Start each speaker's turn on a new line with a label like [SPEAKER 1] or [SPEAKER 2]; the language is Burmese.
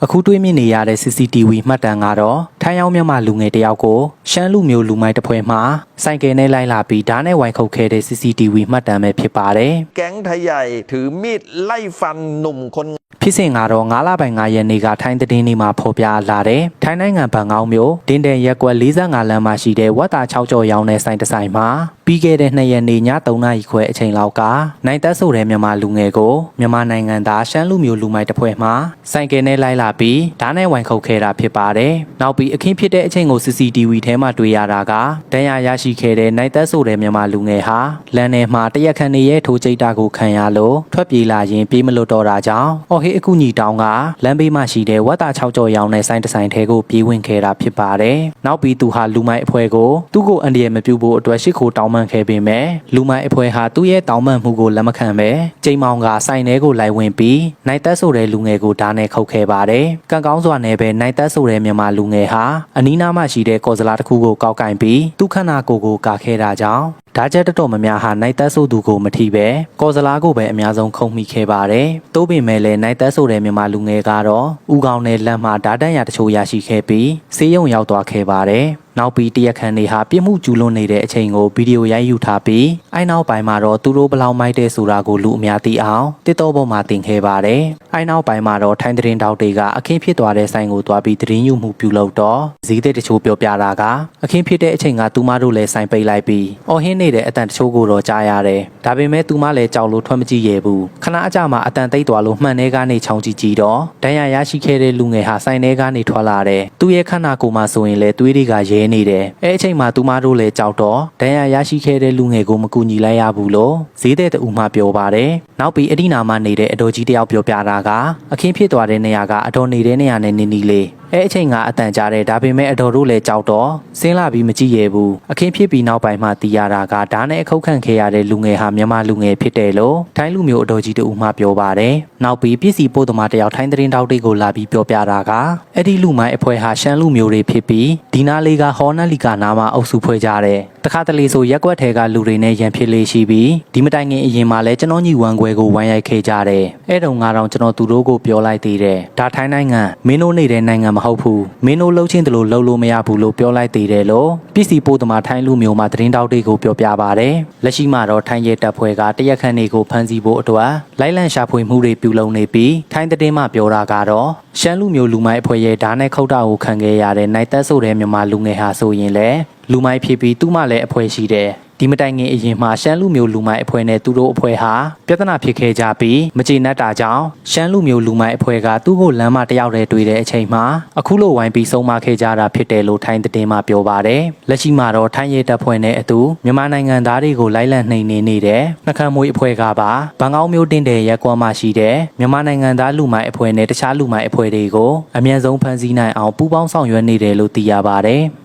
[SPEAKER 1] အခုတွေးမြင်နေရတဲ့ CCTV မှတ်တမ်းကတော့ထိုင်းရောက်မြန်မာလူငယ်တယောက်ကိုရှမ်းလူမျိုးလူမိုက်တစ်ဖွဲ့မှစိုက်ကယ်နဲ့လိုက်လာပြီးဓာတ်နဲ့ဝိုင်ခုတ်ခဲ့တဲ့ CCTV မှတ်တမ်းပဲဖြစ်ပါတယ်
[SPEAKER 2] แก๊งไทยใหญ่ถือมีดไล่ฟันหนุ่มคน
[SPEAKER 1] ဖြစ်စဉ်ကတော့9လပိုင်း9ရက်နေ့ကထိုင်းသတင်းတွေမှာဖော်ပြလာတဲ့ထိုင်းနိုင်ငံဘန်ကောက်မြို့တင်းတဲရက်ကွက်45လမ်းမှာရှိတဲ့ဝတ်တာ6ကျော်ရောင်းတဲ့ဆိုင်တစ်ဆိုင်မှာပြီးခဲ့တဲ့2ရက်နေ့ည3နာရီခွဲအချိန်လောက်ကနိုင်သက်ဆိုတဲ့မြန်မာလူငယ်ကိုမြန်မာနိုင်ငံသားရှမ်းလူမျိုးလူမိုက်တစ်ဖွဲ့မှဆိုင်ကယ်နဲ့လိုက်လာပြီးဓာတ်နဲ့ဝိုင်ခုတ်ခဲ့တာဖြစ်ပါတယ်။နောက်ပြီးအခင်းဖြစ်တဲ့အချိန်ကို CCTV ထဲမှာတွေ့ရတာကဒဏ်ရာရရှိခဲ့တဲ့နိုင်သက်ဆိုတဲ့မြန်မာလူငယ်ဟာလမ်းထဲမှာတရက်ခန့်နေရဲ့ထိုးကျိတ်တာကိုခံရလို့ထွက်ပြေးလာရင်ပြေးမလွတ်တော့တာကြောင့်အော်ဟေးအကူညီတောင်းကလမ်းဘေးမှာရှိတဲ့ဝတ်တာ6ကျော်ရောင်းတဲ့ဆိုင်တစ်ဆိုင်ထဲကိုပြေးဝင်ခဲ့တာဖြစ်ပါတယ်။နောက်ပြီးသူဟာလူမိုက်အဖွဲ့ကိုသူ့ကိုအန်ဒီရမပြုတ်ဖို့အတွက်ရှစ်ခိုတောင်းပန်ခဲ့ပေမဲ့လူမိုက်အဖွဲ့ဟာသူ့ရဲ့တောင်းပန်မှုကိုလက်မခံပဲကျိန်မောင်ကဆိုင်ထဲကိုလိုက်ဝင်ပြီးနိုင်သက်ဆိုတဲ့လူငယ်ကိုဓာတ်နဲ့ခုတ်ခဲ့ပါတယ်။ကံကောင်းစွာနဲ့ပဲနိုင်သက်ဆိုတဲ့မြန်မာလူငယ်ဟာအနီးနားမှာရှိတဲ့ကော်စလာတစ်ခုကိုကောက်ကင်ပြီးသူ့ခန္ဓာကိုယ်ကိုကာခဲ့တာကြောင့်ဓာတ်ချက်တော်များများဟာနိုင်သက်ဆိုသူကိုမထိပဲကော်စလာကိုပဲအများဆုံးခုံမိခဲ့ပါတယ်။သို့ပေမဲ့လည်းနိုင်သက်ဆိုတဲ့မြန်မာလူငယ်ကတော့ဥကောင်းနဲ့လက်မှာဓာတ်တန်းရတချို့ရရှိခဲ့ပြီးဆေးရုံရောက်သွားခဲ့ပါတယ်။နောက်ပြီးတရက်ခန့်နေဟာပြစ်မှုကျူးလွန်နေတဲ့အချိန်ကိုဗီဒီယိုရိုက်ယူထားပြီးအဲနောက်ပိုင်းမှာတော့သူတို့ဘလောက်မိုက်တဲ့ဆိုတာကိုလူအများသိအောင်တစ်တော်ပေါ်မှာတင်ခဲ့ပါတယ်။အဲနောက်ပိုင်းမှာတော့ထိုင်းသတင်းတောက်တွေကအခင်းဖြစ်သွားတဲ့ဆိုင်ကိုသွားပြီးသတင်းယူမှုပြုလုပ်တော့ဈေးတဲ့တချို့ပြောပြတာကအခင်းဖြစ်တဲ့အချိန်ကသူမတို့လည်းဆိုင်ပိတ်လိုက်ပြီးအော်ဟင်းနေတဲ့အတန်တချို့ကိုတော့ကြားရတယ်။ဒါပေမဲ့သူမလည်းကြောက်လို့ထွက်မကြည့်ရဘူး။ခဏအကြာမှာအတန်သိပ်သွားလို့မှန်ထဲကနေချောင်းကြည့်ကြည့်တော့ဒဏ်ရာရရှိခဲ့တဲ့လူငယ်ဟာဆိုင်ထဲကနေထွက်လာတယ်။သူ့ရဲ့ခန္ဓာကိုယ်မှာဆိုရင်လည်းသွေးတွေကရဲနေတယ်။အဲအချိန်မှာသူမတို့လည်းကြောက်တော့ဒဏ်ရာရရှိခဲ့တဲ့လူငယ်ကိုမကူညီလိုက်ရဘူးလို့ဈေးတဲ့တူမှပြောပါတယ်။နောက်ပြီးအဒီနာမှာနေတဲ့အတော်ကြီးတယောက်ပြောပြတာကအခင်းဖြစ်သွားတဲ့နေရာကအတော်နေတဲ့နေရာနဲ့နီးလေးအဲအချိန်ကအတန်ကြားတယ်ဒါပေမဲ့အတော်တို့လည်းကြောက်တော့ဆင်းလာပြီးမကြည့်ရဘူးအခင်းဖြစ်ပြီးနောက်ပိုင်းမှာသိရတာကဓာတ်နဲ့အခုတ်ခံခဲ့ရတဲ့လူငယ်ဟာမြန်မာလူငယ်ဖြစ်တယ်လို့ထိုင်းလူမျိုးအတော်ကြီးတူမှပြောပါတယ်နောက်ပြီးပြည်စီပို့သမားတယောက်ထိုင်းသတင်းတောက်တွေကိုလာပြီးပြောပြတာကအဲ့ဒီလူမိုင်းအဖွဲ့ဟာရှမ်းလူမျိုးတွေဖြစ်ပြီးဒီနာလေးကဟောနလီကာနာမှာအုပ်စုဖွဲ့ကြတယ်တခါတလေဆိုရက်ကွက်ထဲကလူတွေနဲ့ရန်ဖြစ်လေးရှိပြီးဒီမတိုင်ခင်အရင်မှာလဲကျွန်တော်ညီဝမ်ခွဲကိုဝမ်းရိုက်ခဲ့ကြတယ်အဲ့တုန်းကတော့ကျွန်တော်သူတို့ကိုပြောလိုက်သေးတယ်ဒါထိုင်းနိုင်ငံမင်းတို့နေတဲ့နိုင်ငံမဟုတ်ဘူးမင်းတို့လှုပ်ချင်းတလို့လှုပ်လို့မရဘူးလို့ပြောလိုက်သေးတယ်လို့ပြည်စီပို့သမားထိုင်းလူမျိုးမှာသတင်းတောက်တွေကိုပြောပြပါတယ်လက်ရှိမှာတော့ထိုင်းရဲတပ်ဖွဲ့ကတရက်ခန့်တွေကိုဖမ်းဆီးဖို့အတွက်လိုက်လံရှာဖွေမှုတွေပြုလုပ်နေပြီးထိုင်းသတင်းမှာပြောတာကတော့ရှမ်းလူမျိုးလူမိုက်အဖွဲ့ရဲ့ဓာတ်နဲ့ခုတ်တာကိုခံခဲ့ရတဲ့နိုင်သက်ဆိုတဲ့မြန်မာလူငယ်ဟာဆိုရင်လည်းလူမိုက်ဖြစ်ပြီးသူ့မှလည်းအဖွဲ့ရှိတယ်ဒီမတိုင်ခင်အရင်မှာရှမ်းလူမျိုးလူမိုက်အဖွဲ့နဲ့သူတို့အဖွဲ့ဟာပြဿနာဖြစ်ခဲ့ကြပြီးမကျေနပ်တာကြောင့်ရှမ်းလူမျိုးလူမိုက်အဖွဲ့ကသူ့ကိုလမ်းမတယောက်တည်းတွေ့တဲ့အချိန်မှာအခုလိုဝိုင်းပြီးဆုံးမခဲ့ကြတာဖြစ်တယ်လို့ထိုင်းသတင်းမှာပြောပါတယ်လက်ရှိမှာတော့ထိုင်းရဲတပ်ဖွဲ့နဲ့အတူမြန်မာနိုင်ငံသားတွေကိုလိုက်လံနှိမ်နင်းနေတဲ့နှခမ်းမွေးအဖွဲ့ကပါဘန်ကောက်မြို့တင်တဲ့ရက်ကွက်မှာရှိတဲ့မြန်မာနိုင်ငံသားလူမိုက်အဖွဲ့နဲ့တခြားလူမိုက်အဖွဲ့တွေကိုအမြန်ဆုံးဖမ်းဆီးနိုင်အောင်ပူးပေါင်းဆောင်ရွက်နေတယ်လို့သိရပါတယ်